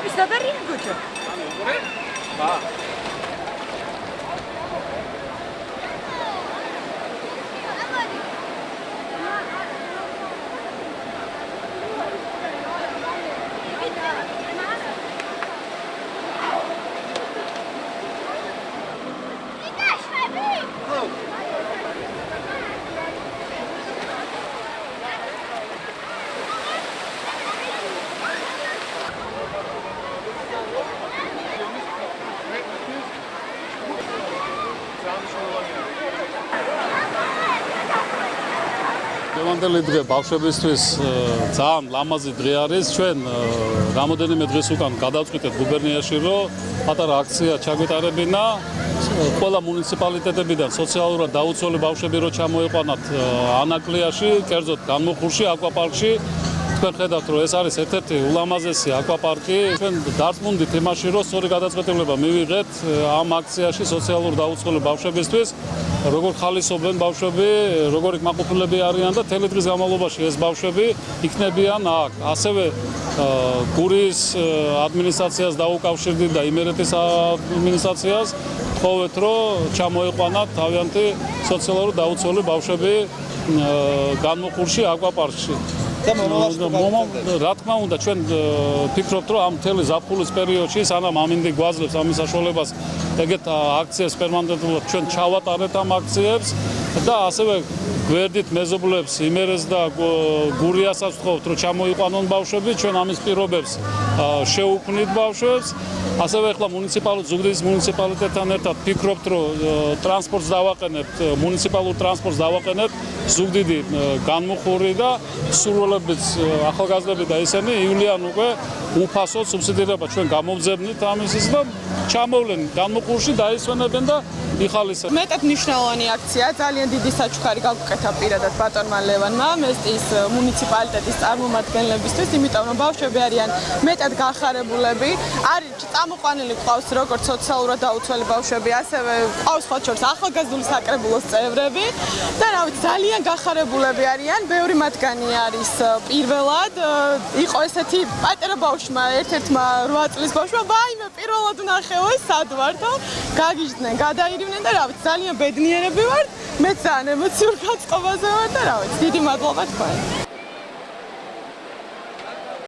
ბავშვების დაბერია გოჩო. Დღევანდელი დღე ბავშვებისთვის ძალიან ლამაზი დღე არის. ჩვენ რამოდენიმე დღეს უკან გადავწყვიტეთ გუბერნიაში, რომ პატარა აქცია ჩაგვეტარებინა. ყველა მუნიციპალიტეტებიდან სოციალურად დაუცველი ბავშვები რო ჩამოიყვანათ ანაკლიაში, კერძოდ განმუხურში, აკვაპარკში. თქვენ ხედავთ, რომ ეს არის ერთ-ერთი ულამაზესი აკვაპარკი. ჩვენ დარწმუნდით იმაში, რომ სწორი გადაწყვეტილება მივიღეთ ამ აქციაში სოციალურად დაუცველი ბავშვებისთვის. როგორ ხალისობენ ბავშვები, როგორი კმაყოფილები არიან და თელი დღის განმავლობაში ეს ბავშვები იქნებიან აქ. ასევე გურიის ადმინისტრაციას დაუკავშირდით და იმერეთის ადმინისტრაციას ვთხოვეთ, რომ ჩამოიყვანათ თავიანთი სოციალურად დაუცველი ბავშვები განმუხურში, აკვაპარკში. რა თქმა უნდა, ჩვენ ვფიქრობთ, რომ ამ მთელი ზაფხულის პერიოდში სანამ ამინდი გვაძლევს ამის საშუალებას ეგეთ აქციებს პერმანენტულად ჩვენ ჩავატარეთ ამ აქციებს და ასევე გვერდით მეზობლებს იმერეს და გურიასაც ვთხოვთ, რომ ჩამოიყვანონ ბავშვები, ჩვენ ამის პირობებს შევუქმნით ბავშვებს. ასევე ახლა ზუგდიდის მუნიციპალიტეტთან ერთად ვფიქრობთ, რომ ტრანსპორტს დავაყენებთ, მუნიციპალურ ტრანსპორტს დავაყენებთ ზუგდიდი განმუხური და სურვილებით ახალგაზრდები და ისინი ივლიან უკვე უფასოდ სუბსიდირება ჩვენ გამოვძებნით ამისის და ჩამოვლენ განმუხურში დაისვენებენ და იხალისებენ. მეტად მნიშვნელოვანი აქცია, ძალიან დიდი საჩუქარი გავუკეთა პირადად ბატონმა ლევანმა, მესტის მუნიციპალიტეტის წარმომადგენლებისთვის, იმიტომ რომ ბავშვები არიან მეტად გახარებულები, არის წამოყვანილი ყავს როგორც სოციალურად დაუცველი ბავშვები, ასევე ყავს მათ შორის ახალგაზრდული საკრებულოს წევრები და რა ვიცი, ძალიან გახარებულები არიან, ბევრი მათგანი არის პირველად, იყო ესეთი პატარა ბავშვმა, ერთ-ერთმა 8 წლის ბავშვმა, ვაიმე, პირველად ნახევი სად ვარ და გაგიჟდნენ, გადაირივნენ და რა ვიცი, ძალიან ბედნიერები ვარ, მეც ძალიან ემოციურ გაწყობაზე ვარ და რა ვიცი, დიდი მადლობა თქვენ.